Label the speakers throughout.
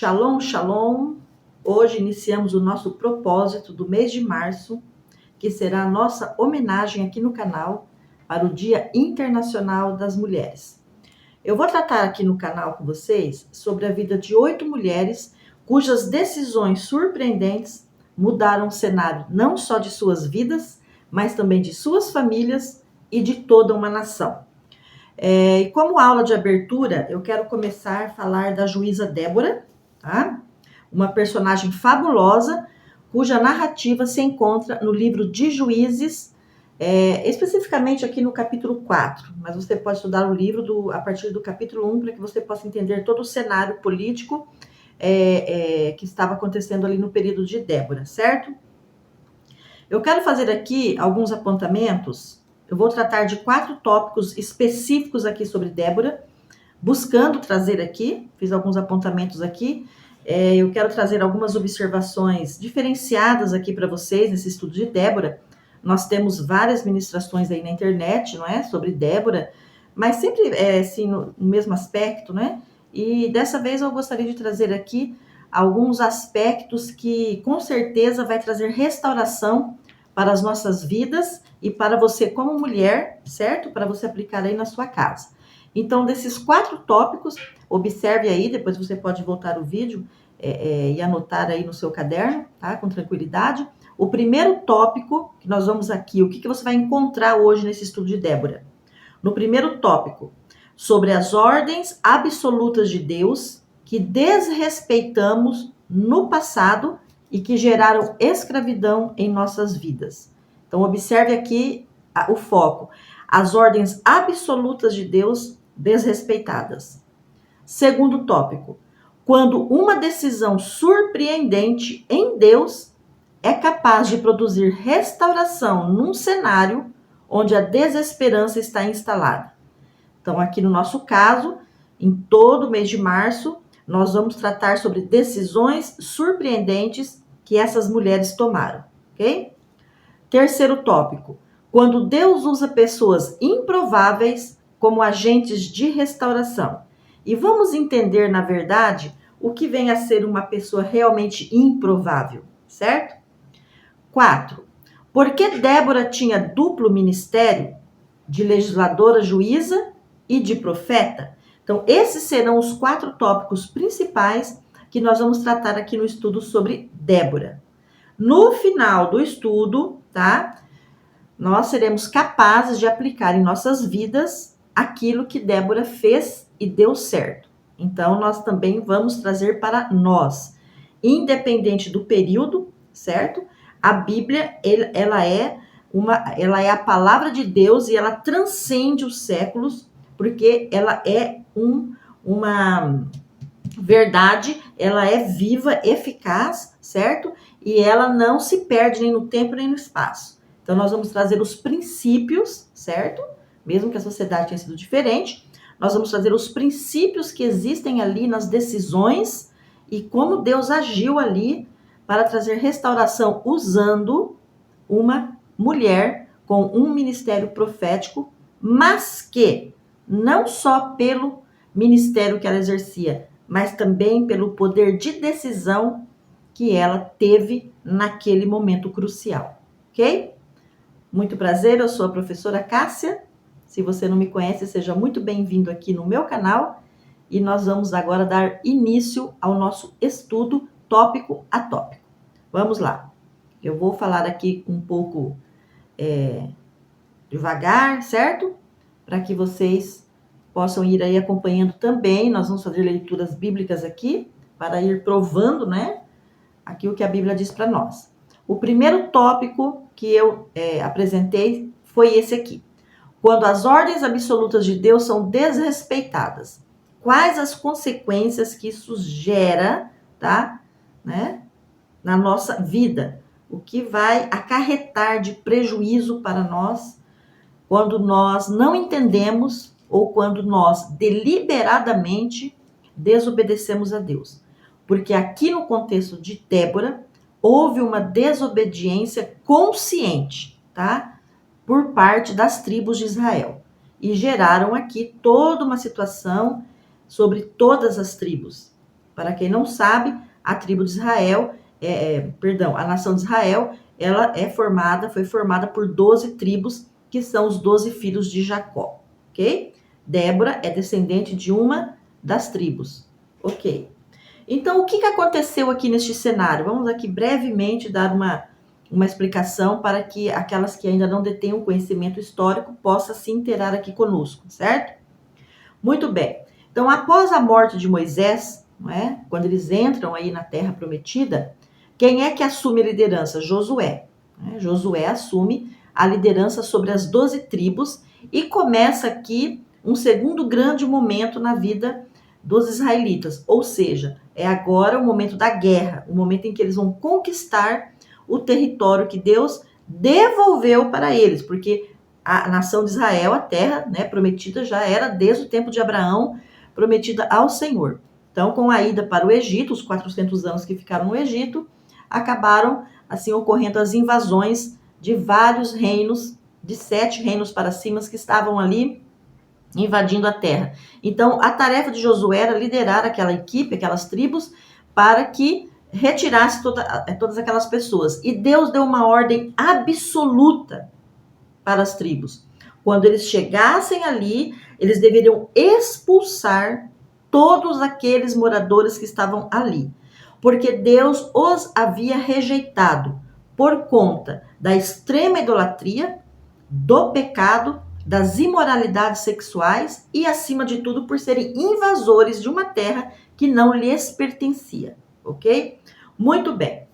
Speaker 1: Shalom, shalom! Hoje iniciamos o nosso propósito do mês de março, que será a nossa homenagem aqui no canal para o Dia Internacional das Mulheres. Eu vou tratar aqui no canal com vocês sobre a vida de 8 mulheres cujas decisões surpreendentes mudaram o cenário não só de suas vidas, mas também de suas famílias e de toda uma nação. E como aula de abertura, eu quero começar a falar da juíza Débora, tá? Uma personagem fabulosa, cuja narrativa se encontra no livro de Juízes, especificamente aqui no capítulo 4, mas você pode estudar o livro a partir do capítulo 1 para que você possa entender todo o cenário político que estava acontecendo ali no período de Débora, certo? Eu quero fazer aqui alguns apontamentos. Eu vou tratar de 4 tópicos específicos aqui sobre Débora, buscando trazer aqui, fiz alguns apontamentos aqui, eu quero trazer algumas observações diferenciadas aqui para vocês nesse estudo de Débora. Nós temos várias ministrações aí na internet, não é? Sobre Débora, mas sempre assim, no mesmo aspecto, né? E dessa vez eu gostaria de trazer aqui alguns aspectos que com certeza vai trazer restauração para as nossas vidas e para você como mulher, certo? Para você aplicar aí na sua casa. Então, desses 4 tópicos, observe aí, depois você pode voltar o vídeo e anotar aí no seu caderno, tá? Com tranquilidade. O primeiro tópico que nós vamos aqui, o que você vai encontrar hoje nesse estudo de Débora? No primeiro tópico, sobre as ordens absolutas de Deus que desrespeitamos no passado e que geraram escravidão em nossas vidas. Então, observe aqui o foco. As ordens absolutas de Deus desrespeitadas. Segundo tópico, quando uma decisão surpreendente em Deus é capaz de produzir restauração num cenário onde a desesperança está instalada. Então, aqui no nosso caso, em todo o mês de março, nós vamos tratar sobre decisões surpreendentes que essas mulheres tomaram, ok? Terceiro tópico, quando Deus usa pessoas improváveis como agentes de restauração. E vamos entender, na verdade, o que vem a ser uma pessoa realmente improvável, certo? 4. Por que Débora tinha duplo ministério de legisladora, juíza e de profeta? Então, esses serão os 4 tópicos principais que nós vamos tratar aqui no estudo sobre Débora. No final do estudo, tá? Nós seremos capazes de aplicar em nossas vidas aquilo que Débora fez e deu certo. Então, nós também vamos trazer para nós, independente do período, certo? A Bíblia, ela é a palavra de Deus e ela transcende os séculos, porque ela é uma verdade, ela é viva, eficaz, certo? E ela não se perde nem no tempo nem no espaço. Então, nós vamos trazer os princípios, certo? Mesmo que a sociedade tenha sido diferente, nós vamos trazer os princípios que existem ali nas decisões e como Deus agiu ali para trazer restauração usando uma mulher com um ministério profético, mas que não só pelo ministério que ela exercia, mas também pelo poder de decisão que ela teve naquele momento crucial, ok? Muito prazer, eu sou a professora Cássia. Se você não me conhece, seja muito bem-vindo aqui no meu canal. E nós vamos agora dar início ao nosso estudo tópico a tópico. Vamos lá. Eu vou falar aqui um pouco devagar, certo? Para que vocês possam ir aí acompanhando também. Nós vamos fazer leituras bíblicas aqui, para ir provando, né? Aqui o que a Bíblia diz para nós. O primeiro tópico que eu apresentei foi esse aqui. Quando as ordens absolutas de Deus são desrespeitadas, quais as consequências que isso gera, tá? Né? Na nossa vida. O que vai acarretar de prejuízo para nós quando nós não entendemos ou quando nós deliberadamente desobedecemos a Deus. Porque aqui no contexto de Débora, houve uma desobediência consciente, tá? Por parte das tribos de Israel. E geraram aqui toda uma situação sobre todas as tribos, Para quem não sabe, a tribo de Israel, a nação de Israel, ela foi formada por 12 tribos, que são os 12 filhos de Jacó, ok? Débora é descendente de uma das tribos, ok? Então, o que aconteceu aqui neste cenário? Vamos aqui brevemente dar uma explicação para que aquelas que ainda não detêm um conhecimento histórico possam se inteirar aqui conosco, certo? Muito bem. Então, após a morte de Moisés, não é? Quando eles entram aí na Terra Prometida, quem é que assume a liderança? Josué. Né? Josué assume a liderança sobre as 12 tribos e começa aqui um segundo grande momento na vida dos israelitas. Ou seja, é agora o momento da guerra, o momento em que eles vão conquistar o território que Deus devolveu para eles, porque a nação de Israel, a terra, né, prometida, já era desde o tempo de Abraão prometida ao Senhor. Então, com a ida para o Egito, os 400 anos que ficaram no Egito, acabaram assim ocorrendo as invasões de vários reinos, de 7 reinos para cima que estavam ali invadindo a terra. Então, a tarefa de Josué era liderar aquela equipe, aquelas tribos, para que retirasse todas aquelas pessoas. E Deus deu uma ordem absoluta para as tribos. Quando eles chegassem ali, eles deveriam expulsar todos aqueles moradores que estavam ali, porque Deus os havia rejeitado por conta da extrema idolatria, do pecado, das imoralidades sexuais e, acima de tudo, por serem invasores de uma terra que não lhes pertencia, ok? Muito bem.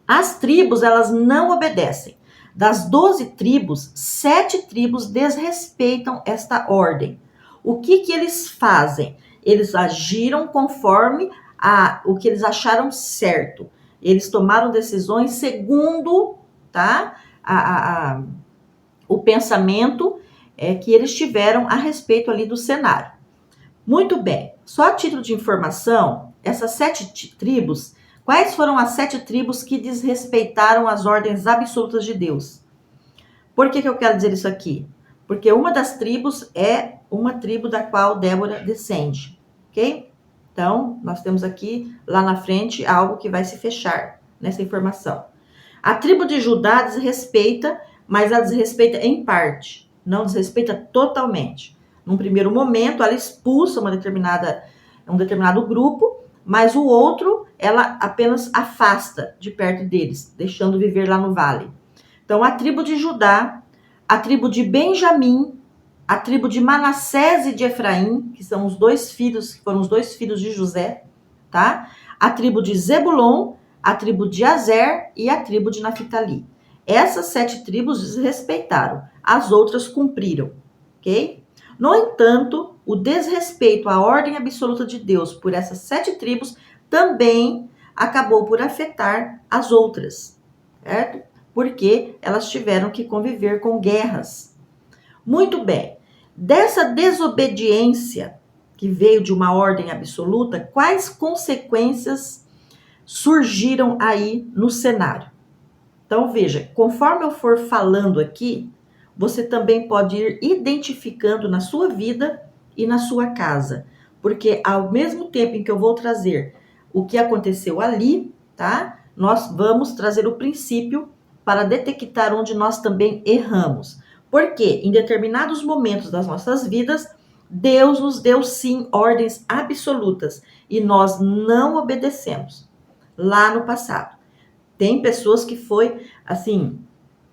Speaker 1: As tribos, elas não obedecem. Das 12 tribos, 7 tribos desrespeitam esta ordem. O que eles fazem? Eles agiram conforme o que eles acharam certo. Eles tomaram decisões segundo, tá, o pensamento que eles tiveram a respeito ali do cenário. Muito bem. Só a título de informação, essas 7 tribos, quais foram as 7 tribos que desrespeitaram as ordens absolutas de Deus? Por que eu quero dizer isso aqui? Porque uma das tribos é uma tribo da qual Débora descende, ok? Então, nós temos aqui, lá na frente, algo que vai se fechar nessa informação. A tribo de Judá desrespeita, mas ela desrespeita em parte, não desrespeita totalmente. Num primeiro momento, ela expulsa um determinado grupo, mas o outro, ela apenas afasta de perto deles, deixando viver lá no vale. Então, a tribo de Judá, a tribo de Benjamim, a tribo de Manassés e de Efraim, que são foram os dois filhos de José, tá? A tribo de Zebulon, a tribo de Azer e a tribo de Naphtali. Essas 7 tribos desrespeitaram, as outras cumpriram, ok? No entanto, o desrespeito à ordem absoluta de Deus por essas 7 tribos também acabou por afetar as outras, certo? Porque elas tiveram que conviver com guerras. Muito bem. Dessa desobediência que veio de uma ordem absoluta, quais consequências surgiram aí no cenário? Então, veja, conforme eu for falando aqui, você também pode ir identificando na sua vida e na sua casa. Porque ao mesmo tempo em que eu vou trazer o que aconteceu ali, tá? Nós vamos trazer o princípio para detectar onde nós também erramos. Porque em determinados momentos das nossas vidas, Deus nos deu sim ordens absolutas e nós não obedecemos lá no passado. Tem pessoas que foi assim,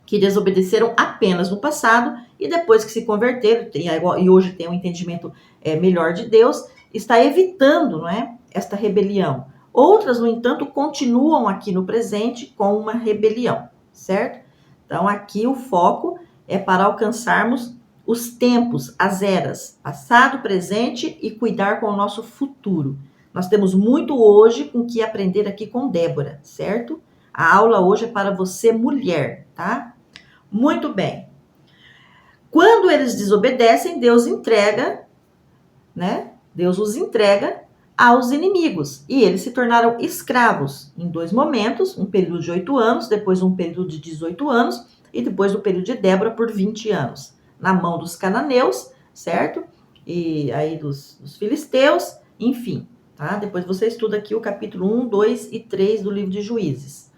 Speaker 1: que desobedeceram apenas no passado e depois que se converteram e hoje tem um entendimento melhor de Deus, está evitando, não é, esta rebelião. Outras, no entanto, continuam aqui no presente com uma rebelião, certo? Então, aqui o foco é para alcançarmos os tempos, as eras, passado, presente e cuidar com o nosso futuro. Nós temos muito hoje com que aprender aqui com Débora, certo? A aula hoje é para você, mulher, tá? Muito bem. Quando eles desobedecem, Deus entrega, né? Deus os entrega aos inimigos. E eles se tornaram escravos em 2 momentos, um período de 8 anos, depois um período de 18 anos, e depois do período de Débora por 20 anos. Na mão dos cananeus, certo? E aí dos filisteus, enfim. tá? Depois você estuda aqui o capítulo 1, 2 e 3 do livro de Juízes.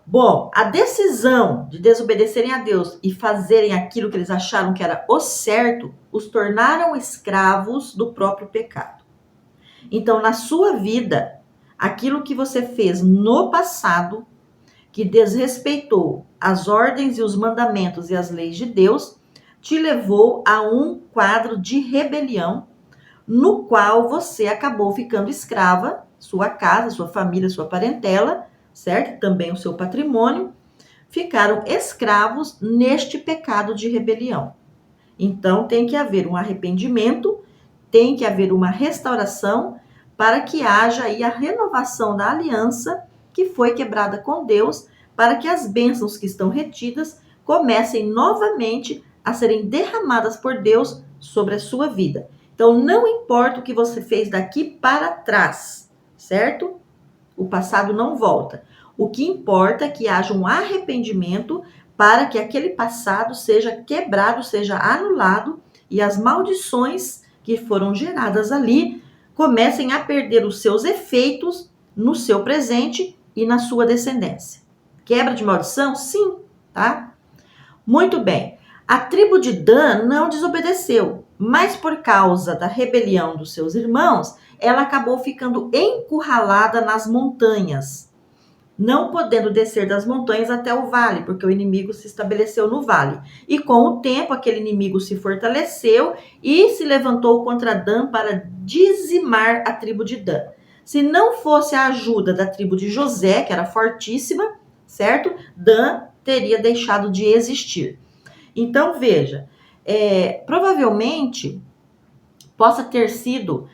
Speaker 1: Bom, a decisão de desobedecerem a Deus e fazerem aquilo que eles acharam que era o certo, os tornaram escravos do próprio pecado. Então, na sua vida, aquilo que você fez no passado, que desrespeitou as ordens e os mandamentos e as leis de Deus, te levou a um quadro de rebelião, no qual você acabou ficando escrava, sua casa, sua família, sua parentela, certo? Também o seu patrimônio, ficaram escravos neste pecado de rebelião. Então, tem que haver um arrependimento, tem que haver uma restauração, para que haja aí a renovação da aliança que foi quebrada com Deus, para que as bênçãos que estão retidas comecem novamente a serem derramadas por Deus sobre a sua vida. Então, não importa o que você fez daqui para trás, certo? O passado não volta. O que importa é que haja um arrependimento para que aquele passado seja quebrado, seja anulado e as maldições que foram geradas ali comecem a perder os seus efeitos no seu presente e na sua descendência. Quebra de maldição? Sim, tá? Muito bem. A tribo de Dan não desobedeceu, mas por causa da rebelião dos seus irmãos, ela acabou ficando encurralada nas montanhas, não podendo descer das montanhas até o vale, porque o inimigo se estabeleceu no vale. E com o tempo, aquele inimigo se fortaleceu e se levantou contra Dan para dizimar a tribo de Dan. Se não fosse a ajuda da tribo de José, que era fortíssima, certo? Dan teria deixado de existir. Então, veja, provavelmente possa ter sido,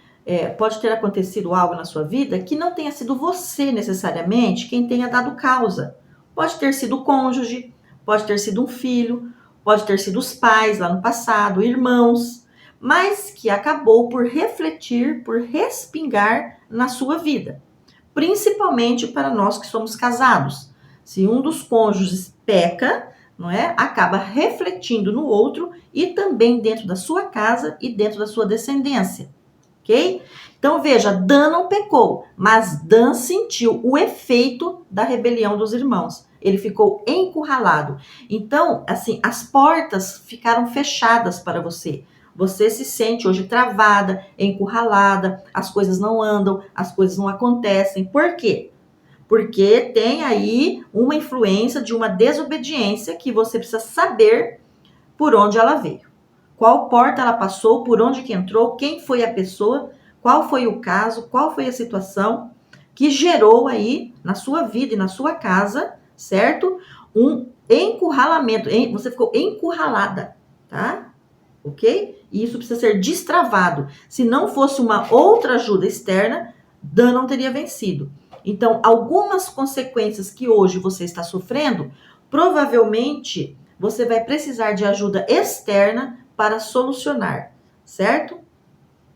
Speaker 1: pode ter acontecido algo na sua vida que não tenha sido você necessariamente quem tenha dado causa. Pode ter sido o cônjuge, pode ter sido um filho, pode ter sido os pais lá no passado, irmãos, mas que acabou por refletir, por respingar na sua vida. Principalmente para nós que somos casados. Se um dos cônjuges peca, não é? Acaba refletindo no outro e também dentro da sua casa e dentro da sua descendência, ok? Então veja, Dan não pecou, mas Dan sentiu o efeito da rebelião dos irmãos. Ele ficou encurralado. Então, assim, as portas ficaram fechadas para você. Você se sente hoje travada, encurralada, as coisas não andam, as coisas não acontecem. Por quê? Porque tem aí uma influência de uma desobediência que você precisa saber por onde ela veio. Qual porta ela passou, por onde que entrou, quem foi a pessoa, qual foi o caso, qual foi a situação que gerou aí na sua vida e na sua casa, certo? Um encurralamento, você ficou encurralada, tá? Ok? E isso precisa ser destravado. Se não fosse uma outra ajuda externa, Dan não teria vencido. Então, algumas consequências que hoje você está sofrendo, provavelmente você vai precisar de ajuda externa para solucionar, certo?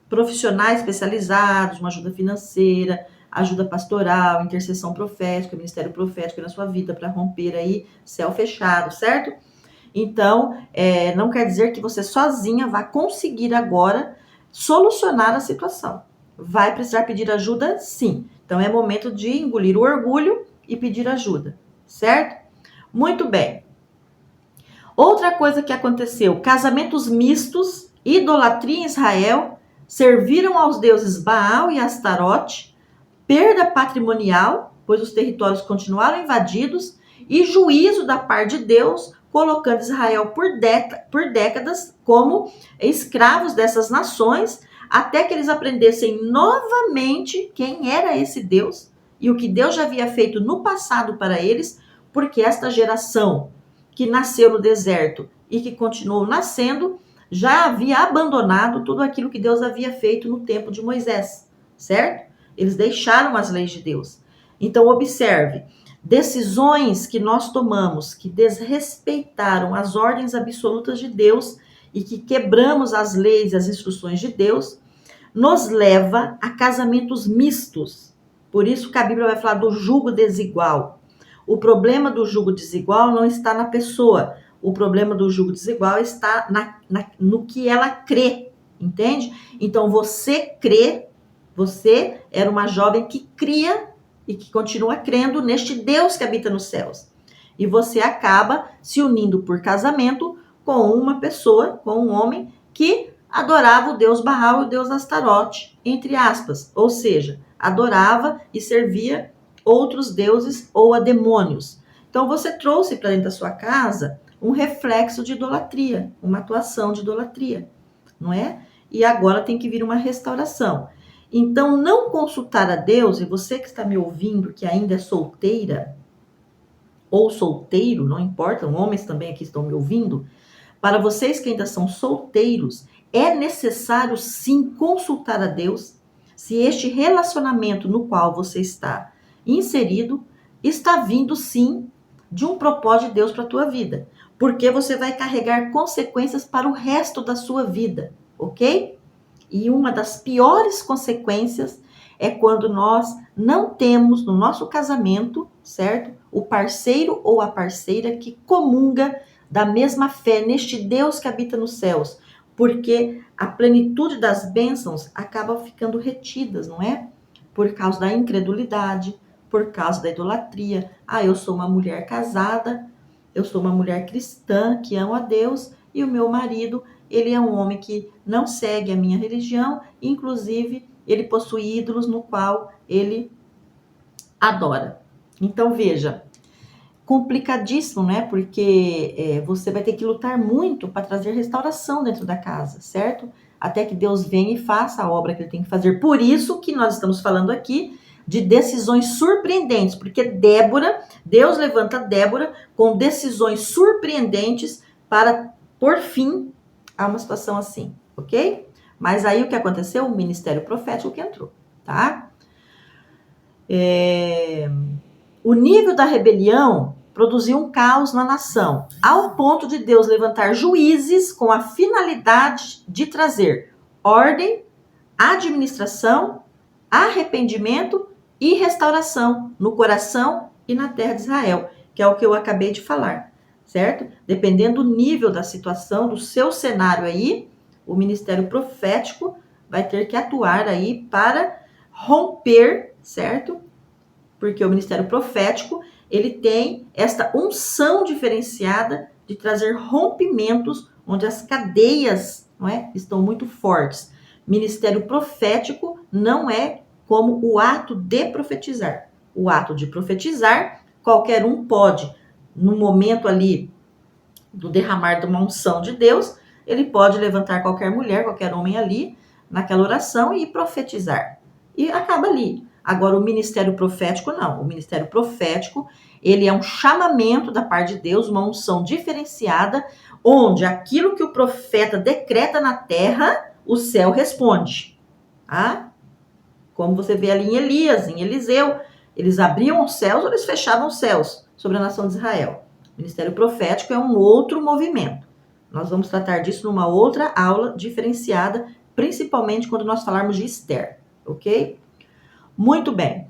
Speaker 1: Profissionais especializados, uma ajuda financeira, ajuda pastoral, intercessão profética, ministério profético na sua vida para romper aí céu fechado, certo? Então, não quer dizer que você sozinha vai conseguir agora solucionar a situação. Vai precisar pedir ajuda, sim. Então, é momento de engolir o orgulho e pedir ajuda, certo? Muito bem. Outra coisa que aconteceu, casamentos mistos, idolatria em Israel, serviram aos deuses Baal e Astarote, perda patrimonial, pois os territórios continuaram invadidos, e juízo da parte de Deus, colocando Israel por décadas como escravos dessas nações, até que eles aprendessem novamente quem era esse Deus e o que Deus já havia feito no passado para eles, porque esta geração que nasceu no deserto e que continuou nascendo, já havia abandonado tudo aquilo que Deus havia feito no tempo de Moisés, certo? Eles deixaram as leis de Deus. Então, observe, decisões que nós tomamos que desrespeitaram as ordens absolutas de Deus e que quebramos as leis e as instruções de Deus, nos leva a casamentos mistos. Por isso que a Bíblia vai falar do jugo desigual. O problema do jugo desigual não está na pessoa. O problema do jugo desigual está no que ela crê, entende? Então, você crê, Você era uma jovem que cria e que continua crendo neste Deus que habita nos céus. E você acaba se unindo por casamento com uma pessoa, com um homem que adorava o Deus Baal e o Deus Astarote, entre aspas. Ou seja, adorava e servia outros deuses ou a demônios. Então você trouxe para dentro da sua casa um reflexo de idolatria, uma atuação de idolatria, não é? E agora tem que vir uma restauração. Então, não consultar a Deus, e você que está me ouvindo, que ainda é solteira, ou solteiro, não importa, homens também aqui estão me ouvindo, para vocês que ainda são solteiros, é necessário sim consultar a Deus se este relacionamento no qual você está inserido está vindo sim de um propósito de Deus para a tua vida, porque você vai carregar consequências para o resto da sua vida, ok? E uma das piores consequências é quando nós não temos no nosso casamento, certo? O parceiro ou a parceira que comunga da mesma fé neste Deus que habita nos céus, porque a plenitude das bênçãos acaba ficando retidas, não é? Por causa da incredulidade, por causa da idolatria. Ah, eu sou uma mulher casada, eu sou uma mulher cristã que ama a Deus e o meu marido, ele é um homem que não segue a minha religião, inclusive ele possui ídolos no qual ele adora. Então veja, complicadíssimo, né? Porque você vai ter que lutar muito para trazer restauração dentro da casa, certo? Até que Deus venha e faça a obra que ele tem que fazer. Por isso que nós estamos falando aqui de decisões surpreendentes, porque Deus levanta Débora com decisões surpreendentes para pôr fim a uma situação assim, ok? Mas aí o que aconteceu? O ministério profético que entrou, tá? O nível da rebelião produziu um caos na nação, ao ponto de Deus levantar juízes com a finalidade de trazer ordem, administração, arrependimento e restauração no coração e na terra de Israel, que é o que eu acabei de falar, certo? Dependendo do nível da situação, do seu cenário aí, o ministério profético vai ter que atuar aí para romper, certo? Porque o ministério profético, ele tem esta unção diferenciada de trazer rompimentos onde as cadeias, não é, estão muito fortes. Ministério profético não é como o ato de profetizar. O ato de profetizar, qualquer um pode, no momento ali do derramar de uma unção de Deus, ele pode levantar qualquer mulher, qualquer homem ali, naquela oração e profetizar. E acaba ali. Agora, o ministério profético, não. O ministério profético, ele é um chamamento da parte de Deus, uma unção diferenciada, onde aquilo que o profeta decreta na terra, o céu responde. Tá? Como você vê ali em Elias, em Eliseu, eles abriam os céus ou eles fechavam os céus sobre a nação de Israel. O ministério profético é um outro movimento. Nós vamos tratar disso numa outra aula diferenciada, principalmente quando nós falarmos de Esther, ok? Muito bem.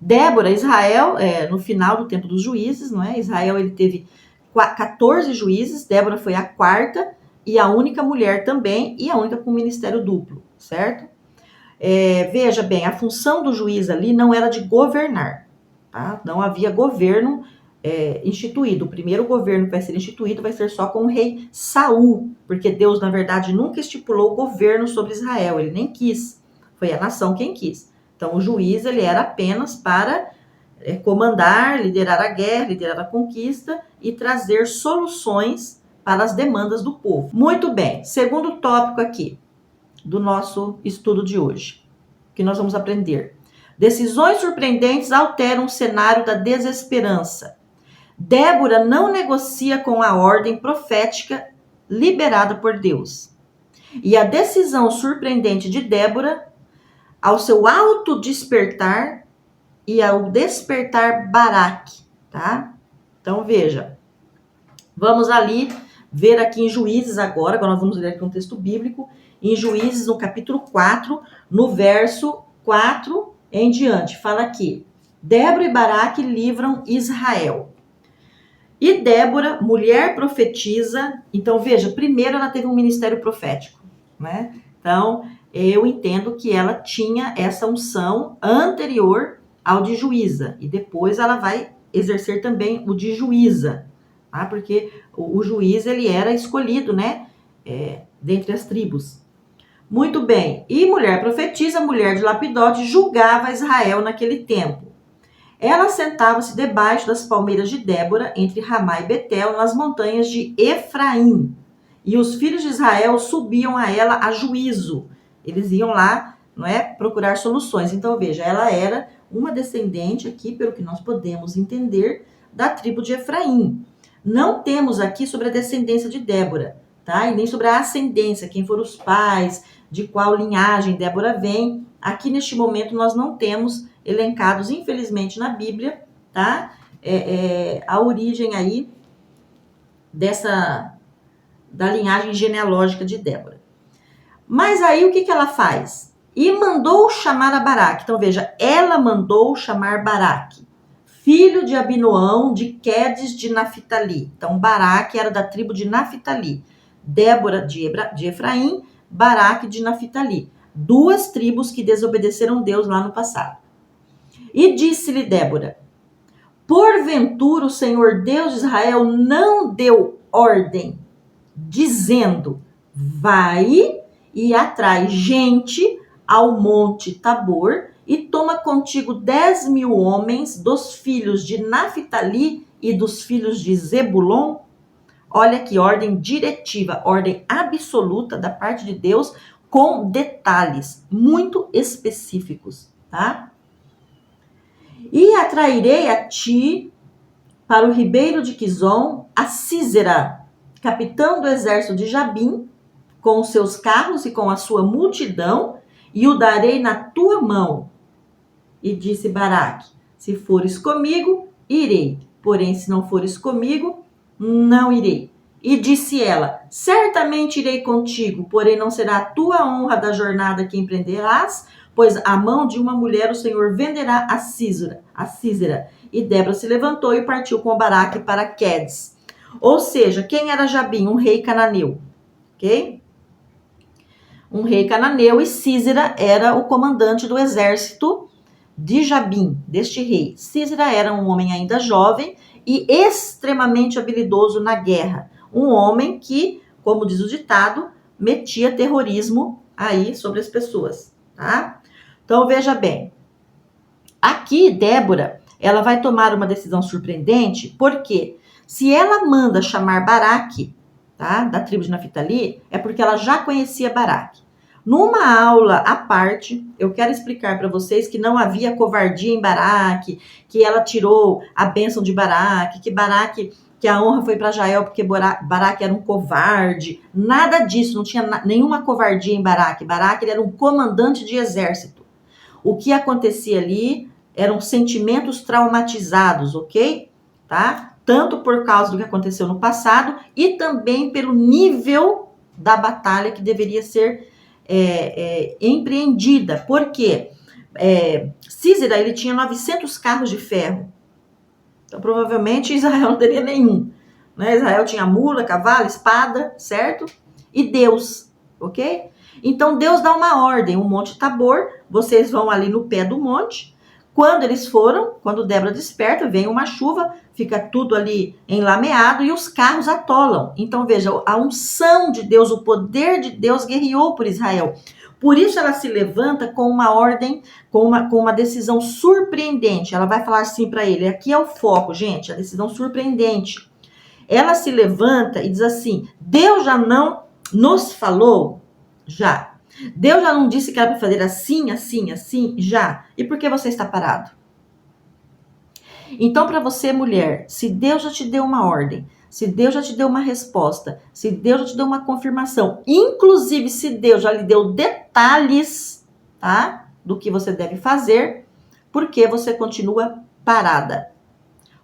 Speaker 1: Débora, Israel, no final do tempo dos juízes, não é? Israel ele teve 14 juízes, Débora foi a quarta e a única mulher também, e a única com ministério duplo, certo? Veja bem, a função do juiz ali não era de governar, tá? Não havia governo instituído. O primeiro governo que vai ser instituído vai ser só com o rei Saul, porque Deus, na verdade, nunca estipulou governo sobre Israel, ele nem quis. Foi a nação quem quis. Então, o juiz, ele era apenas para comandar, liderar a guerra, liderar a conquista e trazer soluções para as demandas do povo. Muito bem. Segundo tópico aqui do nosso estudo de hoje, que nós vamos aprender. Decisões surpreendentes alteram o cenário da desesperança. Débora não negocia com a ordem profética liberada por Deus. E a decisão surpreendente de Débora, ao seu autodespertar e ao despertar Baraque, tá? Então, veja. Vamos ali ver aqui em Juízes agora nós vamos ler aqui um texto bíblico, em Juízes, no capítulo 4, no verso 4 em diante. Fala aqui, Débora e Baraque livram Israel. E Débora, mulher profetiza, então veja, primeiro ela teve um ministério profético, né? Então, eu entendo que ela tinha essa unção anterior ao de juíza, e depois ela vai exercer também o de juíza, tá? Porque o juiz, ele era escolhido, né, dentre as tribos. Muito bem, e mulher profetisa, mulher de Lapidote, julgava Israel naquele tempo. Ela sentava-se debaixo das palmeiras de Débora, entre Ramá e Betel, nas montanhas de Efraim. E os filhos de Israel subiam a ela a juízo. Eles iam lá, não é, procurar soluções. Então, veja, ela era uma descendente aqui, pelo que nós podemos entender, da tribo de Efraim. Não temos aqui sobre a descendência de Débora, tá? E nem sobre a ascendência, quem foram os pais, de qual linhagem Débora vem. Aqui, neste momento, nós não temos elencados, infelizmente, na Bíblia, tá? A origem aí da linhagem genealógica de Débora. Mas aí o que ela faz? E mandou chamar a Baraque. Então veja, ela mandou chamar Baraque, filho de Abinoão, de Quedes de Naphtali. Então Baraque era da tribo de Naphtali. Débora de Efraim, Baraque de Naphtali. Duas tribos que desobedeceram Deus lá no passado. E disse-lhe Débora: porventura o Senhor Deus de Israel não deu ordem, dizendo: vai e atrai gente ao monte Tabor e toma contigo 10.000 homens dos filhos de Naphtali e dos filhos de Zebulon? Olha que ordem diretiva, ordem absoluta da parte de Deus, com detalhes muito específicos, tá? E atrairei a ti para o ribeiro de Quizon a Sísera, capitão do exército de Jabim, com os seus carros e com a sua multidão, e o darei na tua mão. E disse Baraque: se fores comigo, irei, porém se não fores comigo, não irei. E disse ela: certamente irei contigo, porém não será a tua honra da jornada que empreenderás, pois a mão de uma mulher o Senhor venderá a Sísera. E Débora se levantou e partiu com Baraque para Quedes. Ou seja, quem era Jabim? Um rei cananeu, ok? Um rei cananeu, e Sísera era o comandante do exército de Jabim, deste rei. Sísera era um homem ainda jovem e extremamente habilidoso na guerra. Um homem que, como diz o ditado, metia terrorismo aí sobre as pessoas, tá? Então, veja bem. Aqui, Débora, ela vai tomar uma decisão surpreendente, porque se ela manda chamar Baraque, tá, da tribo de Naphtali, é porque ela já conhecia Baraque. Numa aula à parte, eu quero explicar para vocês que não havia covardia em Baraque, que ela tirou a bênção de Baraque, que a honra foi para Jael porque Baraque era um covarde. Nada disso, não tinha nenhuma covardia em Baraque. Baraque, ele era um comandante de exército. O que acontecia ali eram sentimentos traumatizados, ok? Tá? Tanto por causa do que aconteceu no passado e também pelo nível da batalha que deveria ser empreendida. Por quê? Sísera, ele tinha 900 carros de ferro. Então, provavelmente, Israel não teria nenhum. Né? Israel tinha mula, cavalo, espada, certo? E Deus, ok? Então, Deus dá uma ordem, o Monte Tabor, vocês vão ali no pé do monte. Quando eles foram, quando Débora desperta, vem uma chuva, fica tudo ali enlameado e os carros atolam. Então, veja, a unção de Deus, o poder de Deus guerreou por Israel. Por isso ela se levanta com uma ordem, com uma decisão surpreendente. Ela vai falar assim para ele, aqui é o foco, gente, a decisão surpreendente. Ela se levanta e diz assim: Deus já não nos falou? Já. Deus já não disse que era para fazer assim, assim, assim? Já. E por que você está parado? Então, para você, mulher, se Deus já te deu uma ordem, se Deus já te deu uma resposta, se Deus já te deu uma confirmação, inclusive se Deus já lhe deu detalhes, tá, do que você deve fazer, por que você continua parada?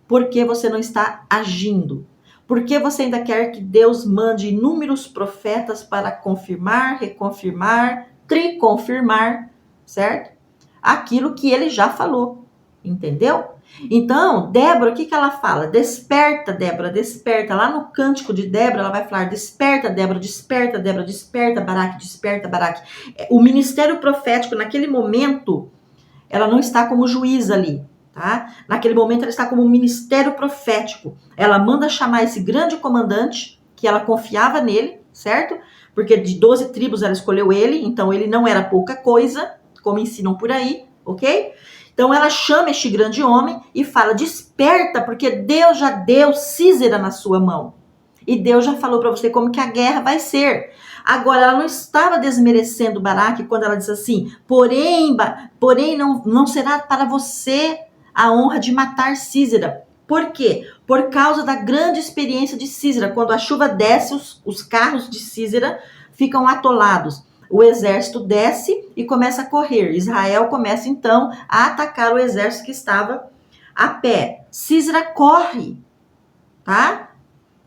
Speaker 1: Por que você não está agindo? Por que você ainda quer que Deus mande inúmeros profetas para confirmar, reconfirmar, triconfirmar, certo? Aquilo que ele já falou. Entendeu? Então, Débora, o que ela fala? Desperta, Débora, desperta. Lá no cântico de Débora, ela vai falar: desperta, Débora, desperta, Débora, desperta, Baraque, desperta, Baraque. O ministério profético, naquele momento, ela não está como juíza ali, tá? Naquele momento, ela está como ministério profético. Ela manda chamar esse grande comandante, que ela confiava nele, certo? Porque de 12 tribos ela escolheu ele, então ele não era pouca coisa, como ensinam por aí, ok? Então ela chama este grande homem e fala: desperta, porque Deus já deu Císera na sua mão. E Deus já falou para você como que a guerra vai ser. Agora, ela não estava desmerecendo Baraque quando ela diz assim: porém não será para você a honra de matar Císera. Por quê? Por causa da grande experiência de Císera. Quando a chuva desce, os carros de Císera ficam atolados. O exército desce e começa a correr. Israel começa, então, a atacar o exército que estava a pé. Císera corre, tá?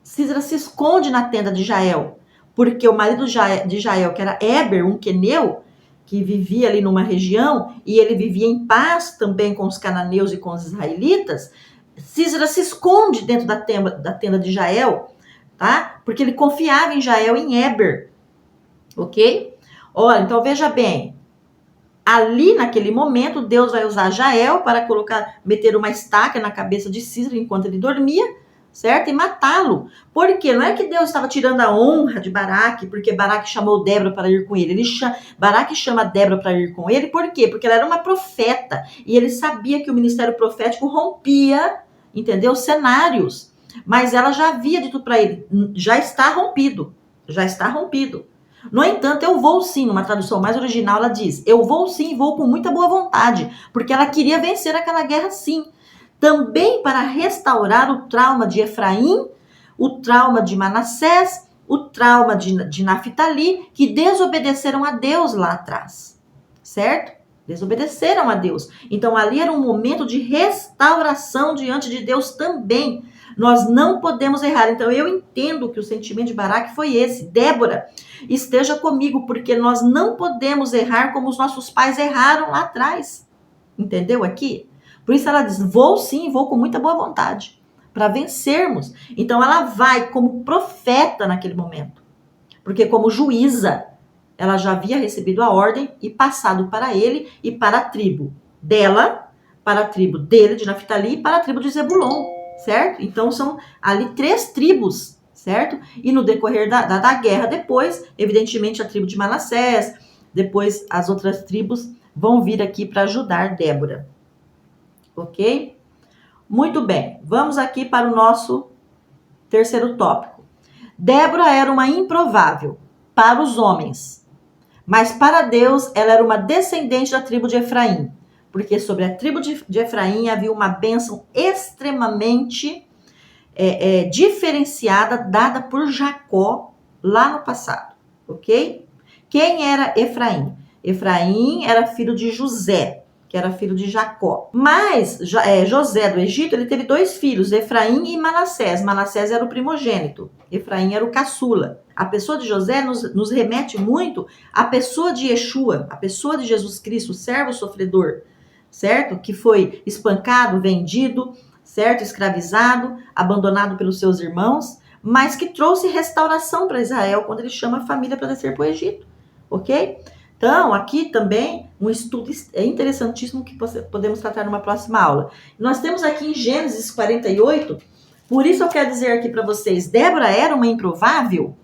Speaker 1: Císera se esconde na tenda de Jael, porque o marido de Jael, que era Éber, um queneu, que vivia ali numa região, e ele vivia em paz também com os cananeus e com os israelitas, Císera se esconde dentro da tenda de Jael, tá? Porque ele confiava em Jael e em Éber, ok? Olha, então veja bem, ali naquele momento, Deus vai usar Jael para meter uma estaca na cabeça de Císera enquanto ele dormia, certo? E matá-lo. Por quê? Não é que Deus estava tirando a honra de Baraque, porque Baraque chamou Débora para ir com ele. Baraque chama Débora para ir com ele, por quê? Porque ela era uma profeta, e ele sabia que o ministério profético rompia, entendeu? Cenários. Mas ela já havia dito para ele: já está rompido, já está rompido. No entanto, eu vou sim, numa tradução mais original, ela diz: eu vou sim e vou com muita boa vontade, porque ela queria vencer aquela guerra sim. Também para restaurar o trauma de Efraim, o trauma de Manassés, o trauma de Naftali, que desobedeceram a Deus lá atrás, certo? Desobedeceram a Deus. Então ali era um momento de restauração diante de Deus também. Nós não podemos errar. Então eu entendo que o sentimento de Baraque foi esse: Débora, esteja comigo, porque nós não podemos errar como os nossos pais erraram lá atrás. Entendeu aqui? Por isso ela diz: vou sim, vou com muita boa vontade, para vencermos. Então ela vai como profeta naquele momento, porque como juíza, ela já havia recebido a ordem e passado para ele e para a tribo dela, para a tribo dele, de Naftali, e para a tribo de Zebulon, certo? Então são ali 3 tribos, certo? E no decorrer da guerra depois, evidentemente a tribo de Manassés, depois as outras tribos vão vir aqui para ajudar Débora. Ok? Muito bem, vamos aqui para o nosso terceiro tópico. Débora era uma improvável para os homens, mas para Deus ela era uma descendente da tribo de Efraim, porque sobre a tribo de Efraim havia uma bênção extremamente diferenciada, dada por Jacó lá no passado, ok? Quem era Efraim? Efraim era filho de José, que era filho de Jacó. Mas José do Egito, ele teve 2 filhos, Efraim e Manassés. Manassés era o primogênito, Efraim era o caçula. A pessoa de José nos remete muito à pessoa de Yeshua, a pessoa de Jesus Cristo, o servo sofredor, certo? Que foi espancado, vendido, certo? Escravizado, abandonado pelos seus irmãos, mas que trouxe restauração para Israel quando ele chama a família para descer para o Egito, ok? Então, aqui também um estudo interessantíssimo que podemos tratar numa próxima aula. Nós temos aqui em Gênesis 48, por isso eu quero dizer aqui para vocês, Débora era uma improvável,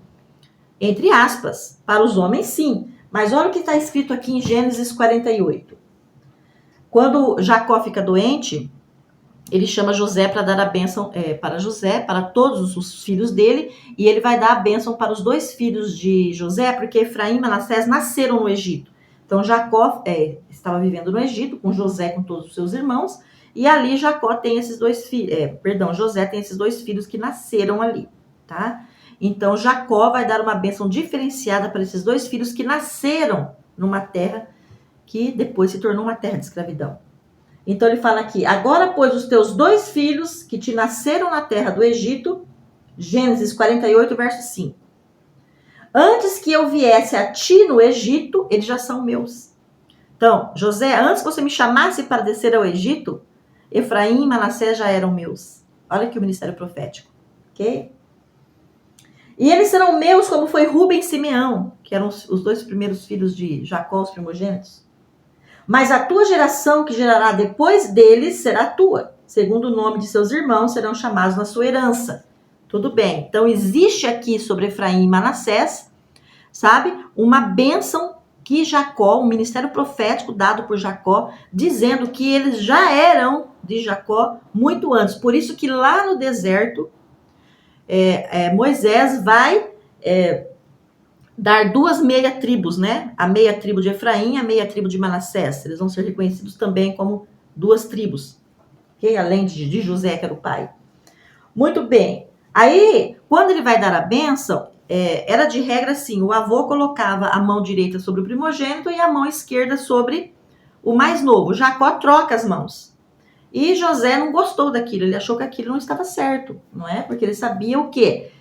Speaker 1: entre aspas, para os homens sim, mas olha o que está escrito aqui em Gênesis 48. Quando Jacó fica doente, ele chama José para dar a bênção para José, para todos os filhos dele, e ele vai dar a bênção para os 2 filhos de José, porque Efraim e Manassés nasceram no Egito. Então Jacó estava vivendo no Egito com José, com todos os seus irmãos, e ali Jacó tem esses 2 filhos, José tem esses 2 filhos que nasceram ali, tá? Então Jacó vai dar uma bênção diferenciada para esses 2 filhos que nasceram numa terra que depois se tornou uma terra de escravidão. Então ele fala aqui: agora, pois, os teus 2 filhos que te nasceram na terra do Egito, Gênesis 48, verso 5. Antes que eu viesse a ti no Egito, eles já são meus. Então, José, antes que você me chamasse para descer ao Egito, Efraim e Manassés já eram meus. Olha aqui o ministério profético, ok? E eles serão meus como foi Rúben e Simeão, que eram os 2 primeiros filhos de Jacó, os primogênitos. Mas a tua geração que gerará depois deles será tua. Segundo o nome de seus irmãos serão chamados na sua herança. Tudo bem. Então existe aqui sobre Efraim e Manassés, sabe? Uma bênção que Jacó, um ministério profético dado por Jacó, dizendo que eles já eram de Jacó muito antes. Por isso que lá no deserto, Moisés vai dar 2 meia tribos, né? A meia tribo de Efraim e a meia tribo de Manassés. Eles vão ser reconhecidos também como 2 tribos, okay? Além de José, que era o pai. Muito bem. Aí, quando ele vai dar a bênção, era de regra assim, o avô colocava a mão direita sobre o primogênito e a mão esquerda sobre o mais novo. Jacó troca as mãos. E José não gostou daquilo, ele achou que aquilo não estava certo, não é? Porque ele sabia o quê?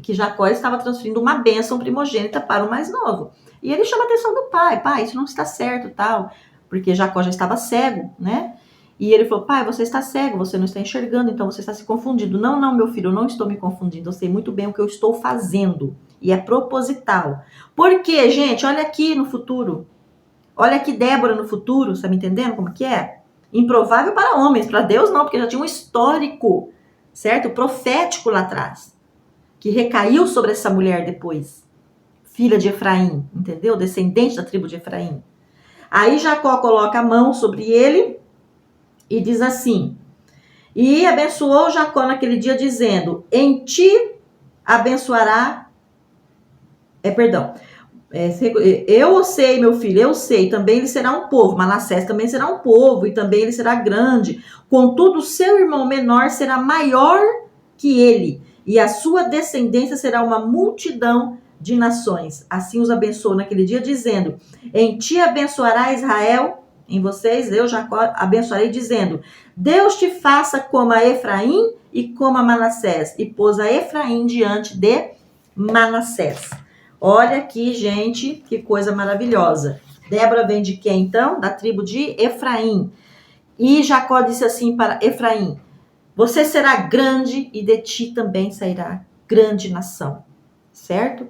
Speaker 1: Que Jacó estava transferindo uma bênção primogênita para o mais novo. E ele chama a atenção do pai, isso não está certo, tal, porque Jacó já estava cego, né? E ele falou, pai, você está cego, você não está enxergando, então você está se confundindo. Não, meu filho, eu não estou me confundindo, eu sei muito bem o que eu estou fazendo. E é proposital. Por quê, gente? Olha aqui no futuro. Olha aqui Débora no futuro, você está me entendendo como que é? Improvável para homens, para Deus não, porque já tinha um histórico, certo? Profético lá atrás, que recaiu sobre essa mulher depois. Filha de Efraim, entendeu? Descendente da tribo de Efraim. Aí Jacó coloca a mão sobre ele e diz assim, e abençoou Jacó naquele dia dizendo, em ti abençoará, eu sei, meu filho, eu sei, também ele será um povo, Manassés também será um povo, e também ele será grande, contudo seu irmão menor será maior que ele, e a sua descendência será uma multidão de nações. Assim os abençoou naquele dia, dizendo, em ti abençoará Israel, em vocês, eu, Jacó, abençoarei, dizendo, Deus te faça como a Efraim e como a Manassés. E pôs a Efraim diante de Manassés. Olha aqui, gente, que coisa maravilhosa. Débora vem de quem, então? Da tribo de Efraim. E Jacó disse assim para Efraim, você será grande e de ti também sairá grande nação. Certo?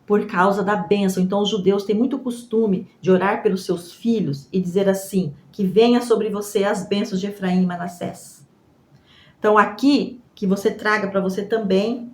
Speaker 1: Por causa da bênção. Então, os judeus têm muito costume de orar pelos seus filhos e dizer assim, que venha sobre você as bênçãos de Efraim e Manassés. Então, aqui, que você traga para você também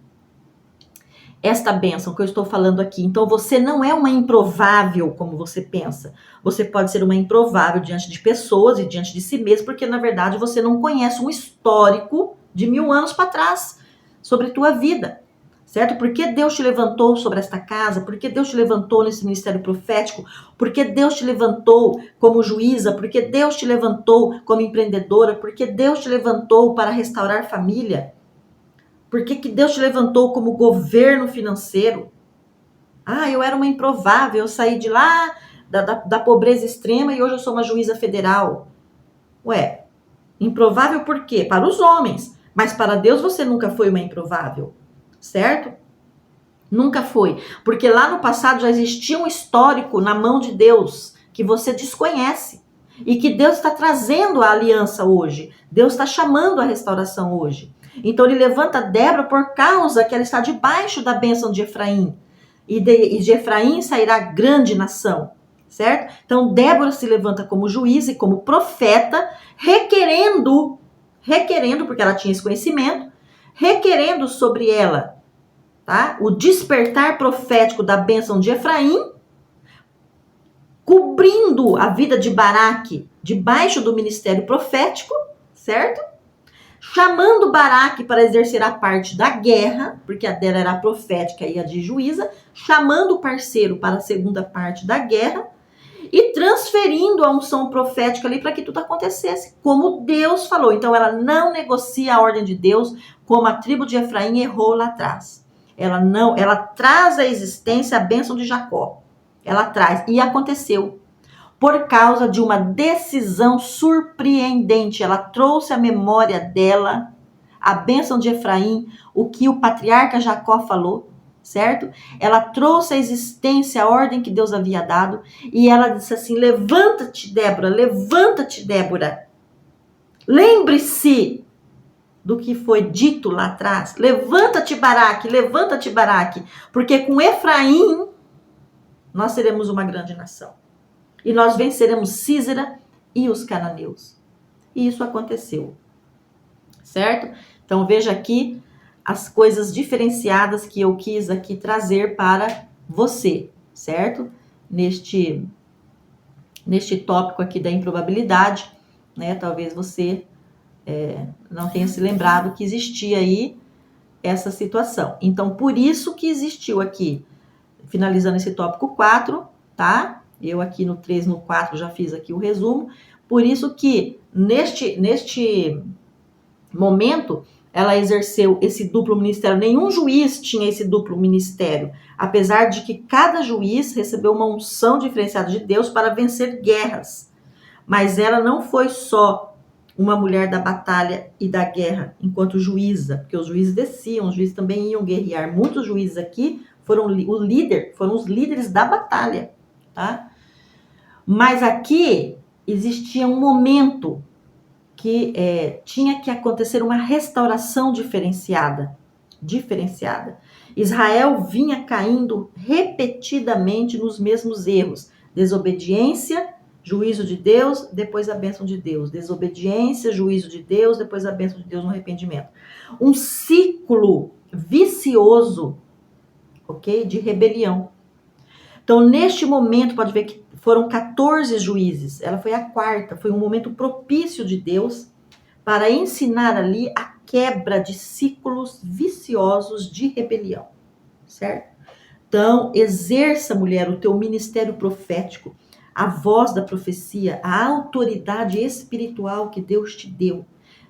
Speaker 1: esta bênção que eu estou falando aqui. Então, você não é uma improvável, como você pensa. Você pode ser uma improvável diante de pessoas e diante de si mesmo, porque, na verdade, você não conhece um histórico de 1000 anos para trás sobre tua vida. Certo? Por que Deus te levantou sobre esta casa? Por que Deus te levantou nesse ministério profético? Por que Deus te levantou como juíza? Por que Deus te levantou como empreendedora? Por que Deus te levantou para restaurar família? Por que Deus te levantou como governo financeiro? Eu era uma improvável, eu saí de lá da pobreza extrema e hoje eu sou uma juíza federal. Ué, improvável por quê? Para os homens, mas para Deus você nunca foi uma improvável. Certo? Nunca foi. Porque lá no passado já existia um histórico na mão de Deus que você desconhece. E que Deus está trazendo a aliança hoje. Deus está chamando a restauração hoje. Então ele levanta Débora por causa que ela está debaixo da bênção de Efraim. E de Efraim sairá grande nação. Certo? Então Débora se levanta como juíza e como profeta, requerendo, porque ela tinha esse conhecimento, requerendo sobre ela, tá? O despertar profético da bênção de Efraim, cobrindo a vida de Baraque debaixo do ministério profético, certo? Chamando Baraque para exercer a parte da guerra, porque a dela era a profética e a de juíza, chamando o parceiro para a segunda parte da guerra e transferindo a unção profética ali para que tudo acontecesse, como Deus falou. Então ela não negocia a ordem de Deus, como a tribo de Efraim errou lá atrás. Ela traz à existência a bênção de Jacó. Ela traz, e aconteceu. Por causa de uma decisão surpreendente, ela trouxe à memória dela a bênção de Efraim, o que o patriarca Jacó falou, certo? Ela trouxe à existência a ordem que Deus havia dado, e ela disse assim, levanta-te, Débora, Lembre-se do que foi dito lá atrás. Levanta-te, Baraque, porque com Efraim nós seremos uma grande nação. E nós venceremos Sísera e os cananeus. E isso aconteceu. Certo? Então veja aqui as coisas diferenciadas que eu quis aqui trazer para você, certo? Neste tópico aqui da improbabilidade, né? Talvez você não tenha se lembrado que existia aí essa situação. Então, por isso que existiu aqui, finalizando esse tópico 4, tá? Eu aqui no 3, no 4 já fiz aqui o resumo. Por isso que neste momento ela exerceu esse duplo ministério. Nenhum juiz tinha esse duplo ministério, apesar de que cada juiz recebeu uma unção diferenciada de Deus para vencer guerras. Mas ela não foi só uma mulher da batalha e da guerra enquanto juíza, porque os juízes desciam, os juízes também iam guerrear. Muitos juízes aqui foram os líderes da batalha, tá? Mas aqui existia um momento que tinha que acontecer uma restauração diferenciada. Israel vinha caindo repetidamente nos mesmos erros. Desobediência, juízo de Deus, depois a bênção de Deus. Desobediência, juízo de Deus, depois a bênção de Deus no arrependimento. Um ciclo vicioso, ok? De rebelião. Então, neste momento, pode ver que foram 14 juízes. Ela foi a quarta. Foi um momento propício de Deus para ensinar ali a quebra de ciclos viciosos de rebelião, certo? Então, exerça, mulher, o teu ministério profético, a voz da profecia, a autoridade espiritual que Deus te deu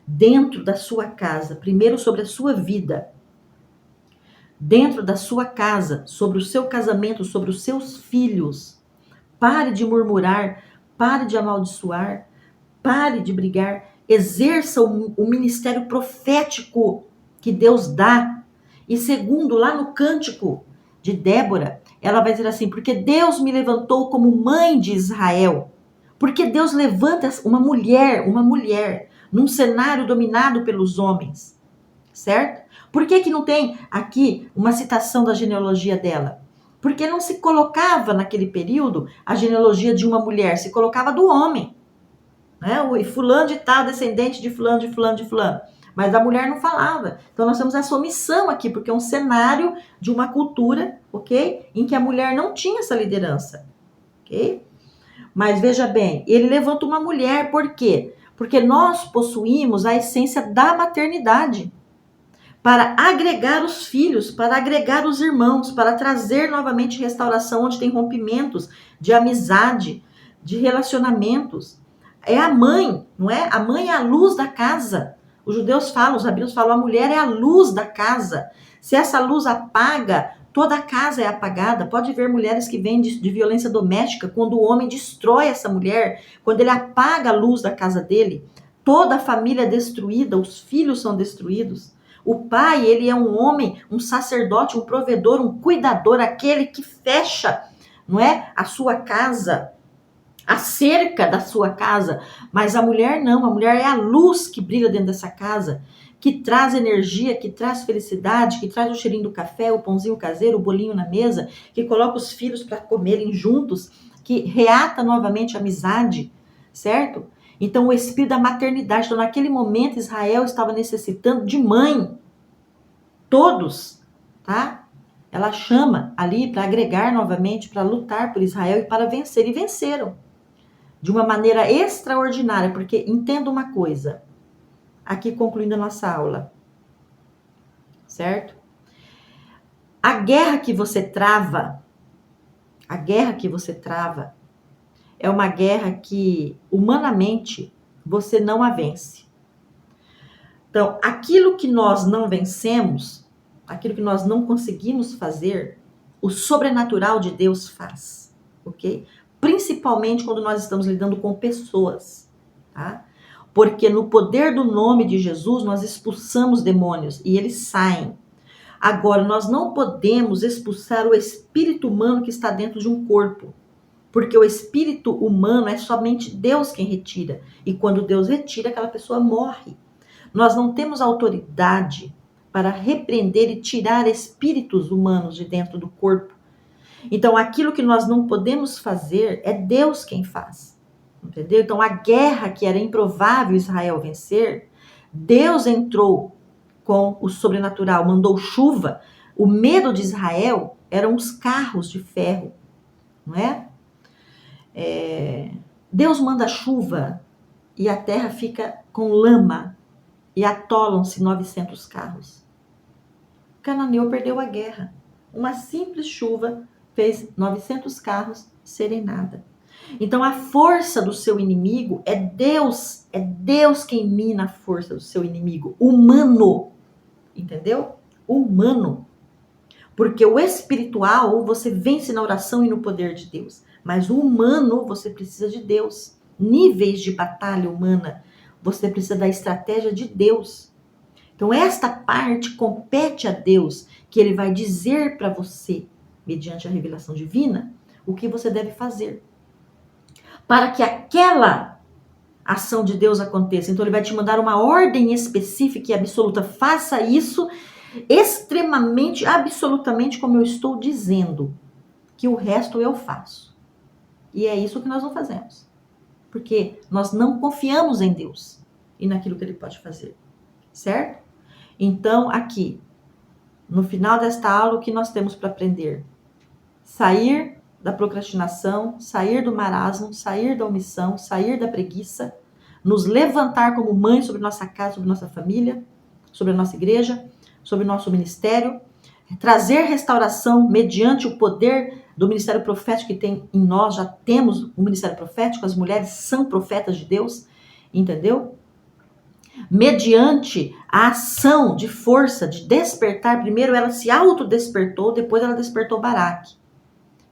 Speaker 1: dentro da sua casa, primeiro sobre a sua vida, dentro da sua casa, sobre o seu casamento, sobre os seus filhos. Pare de murmurar, pare de amaldiçoar, pare de brigar, exerça o ministério profético que Deus dá. E segundo, lá no cântico de Débora, ela vai dizer assim, porque Deus me levantou como mãe de Israel. Porque Deus levanta uma mulher, num cenário dominado pelos homens, certo? Por que não tem aqui uma citação da genealogia dela? Porque não se colocava naquele período a genealogia de uma mulher, se colocava do homem. Né? O fulano de tal, descendente de fulano, de fulano, de fulano. Mas a mulher não falava. Então nós temos essa omissão aqui, porque é um cenário de uma cultura, ok? Em que a mulher não tinha essa liderança, ok? Mas veja bem, ele levanta uma mulher, por quê? Porque nós possuímos a essência da maternidade para agregar os filhos, para agregar os irmãos, para trazer novamente restauração onde tem rompimentos de amizade, de relacionamentos. É a mãe, não é? A mãe é a luz da casa. Os judeus falam, os rabinos falam, a mulher é a luz da casa. Se essa luz apaga, toda a casa é apagada. Pode ver mulheres que vêm de violência doméstica, quando o homem destrói essa mulher, quando ele apaga a luz da casa dele, toda a família é destruída, os filhos são destruídos. O pai, ele é um homem, um sacerdote, um provedor, um cuidador, aquele que fecha, não é? A sua casa, a cerca da sua casa. Mas a mulher não, a mulher é a luz que brilha dentro dessa casa, que traz energia, que traz felicidade, que traz o cheirinho do café, o pãozinho caseiro, o bolinho na mesa, que coloca os filhos para comerem juntos, que reata novamente a amizade, certo? Então, o espírito da maternidade. Então, naquele momento, Israel estava necessitando de mãe. Todos, tá? Ela chama ali para agregar novamente, para lutar por Israel e para vencer. E venceram. De uma maneira extraordinária. Porque, entenda uma coisa. Aqui, concluindo a nossa aula. Certo? A guerra que você trava, é uma guerra que, humanamente, você não a vence. Então, aquilo que nós não vencemos, aquilo que nós não conseguimos fazer, o sobrenatural de Deus faz, ok? Principalmente quando nós estamos lidando com pessoas, tá? Porque no poder do nome de Jesus, nós expulsamos demônios e eles saem. Agora, nós não podemos expulsar o espírito humano que está dentro de um corpo. Porque o espírito humano é somente Deus quem retira. E quando Deus retira, aquela pessoa morre. Nós não temos autoridade para repreender e tirar espíritos humanos de dentro do corpo. Então, aquilo que nós não podemos fazer, é Deus quem faz. Entendeu? Então, a guerra que era improvável Israel vencer, Deus entrou com o sobrenatural, mandou chuva. O medo de Israel eram os carros de ferro, não é? Deus manda chuva e a terra fica com lama e atolam-se 900 carros. O cananeu perdeu a guerra. Uma simples chuva fez 900 carros serem nada. Então a força do seu inimigo é Deus quem mina a força do seu inimigo, humano, entendeu? Humano. Porque o espiritual você vence na oração e no poder de Deus, mas o humano você precisa de Deus. Níveis de batalha humana, você precisa da estratégia de Deus. Então esta parte compete a Deus, que ele vai dizer para você, mediante a revelação divina, o que você deve fazer. Para que aquela ação de Deus aconteça. Então ele vai te mandar uma ordem específica e absoluta. Faça isso extremamente, absolutamente como eu estou dizendo. Que o resto eu faço. E é isso que nós não fazemos. Porque nós não confiamos em Deus e naquilo que ele pode fazer. Certo? Então, aqui, no final desta aula, o que nós temos para aprender? Sair da procrastinação, sair do marasmo, sair da omissão, sair da preguiça, nos levantar como mãe sobre nossa casa, sobre nossa família, sobre a nossa igreja, sobre o nosso ministério, trazer restauração mediante o poder do ministério profético que tem em nós. Já temos o ministério profético, as mulheres são profetas de Deus, entendeu? Mediante a ação de força, de despertar, primeiro ela se autodespertou, depois ela despertou Baraque.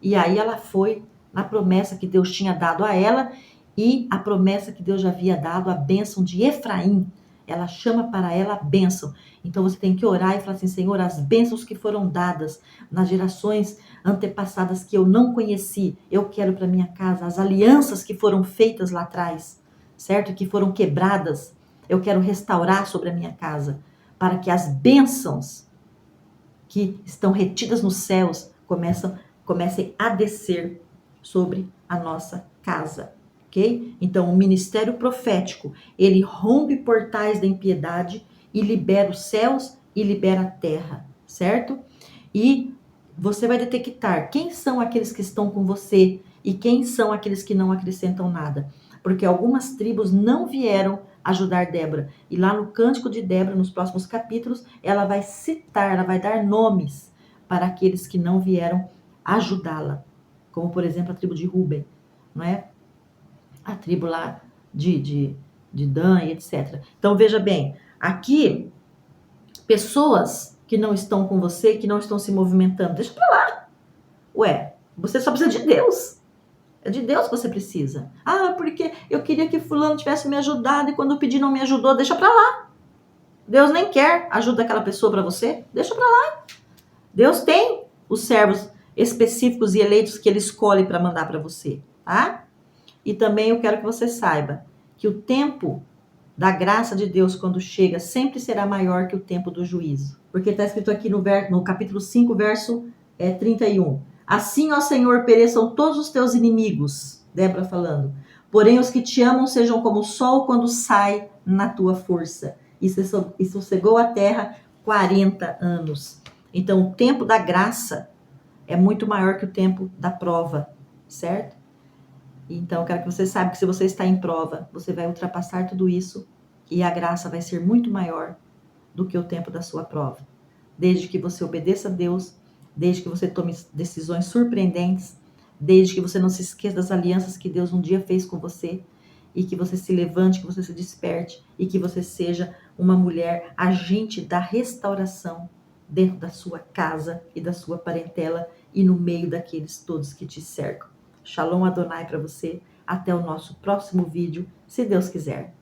Speaker 1: E aí ela foi na promessa que Deus tinha dado a ela e a promessa que Deus já havia dado, a bênção de Efraim. Ela chama para ela a bênção. Então você tem que orar e falar assim, Senhor, as bênçãos que foram dadas nas gerações antepassadas que eu não conheci, eu quero para minha casa. As alianças que foram feitas lá atrás, certo? Que foram quebradas, eu quero restaurar sobre a minha casa, para que as bênçãos que estão retidas nos céus comecem a descer sobre a nossa casa, ok? Então, o ministério profético, ele rompe portais da impiedade e libera os céus e libera a terra, certo? E você vai detectar quem são aqueles que estão com você e quem são aqueles que não acrescentam nada. Porque algumas tribos não vieram ajudar Débora. E lá no Cântico de Débora, nos próximos capítulos, ela vai citar, ela vai dar nomes para aqueles que não vieram ajudá-la. Como, por exemplo, a tribo de Ruben, não é? A tribo lá de Dan e etc. Então, veja bem, aqui, pessoas que não estão com você, que não estão se movimentando, deixa pra lá. Ué, você só precisa de Deus. É de Deus que você precisa. Ah, porque eu queria que fulano tivesse me ajudado e quando eu pedi não me ajudou, deixa pra lá. Deus nem quer ajuda aquela pessoa pra você, deixa pra lá. Deus tem os servos específicos e eleitos que ele escolhe para mandar para você, tá? E também eu quero que você saiba que o tempo da graça de Deus quando chega sempre será maior que o tempo do juízo. Porque está escrito aqui no capítulo 5, verso 31. Assim, ó Senhor, pereçam todos os teus inimigos, Débora falando. Porém, os que te amam sejam como o sol quando sai na tua força. E sossegou a terra 40 anos. Então, o tempo da graça é muito maior que o tempo da prova, certo? Então, eu quero que você saiba que se você está em prova, você vai ultrapassar tudo isso e a graça vai ser muito maior do que o tempo da sua prova. Desde que você obedeça a Deus, desde que você tome decisões surpreendentes, desde que você não se esqueça das alianças que Deus um dia fez com você e que você se levante, que você se desperte e que você seja uma mulher agente da restauração dentro da sua casa e da sua parentela e no meio daqueles todos que te cercam. Shalom Adonai para você. Até o nosso próximo vídeo, se Deus quiser.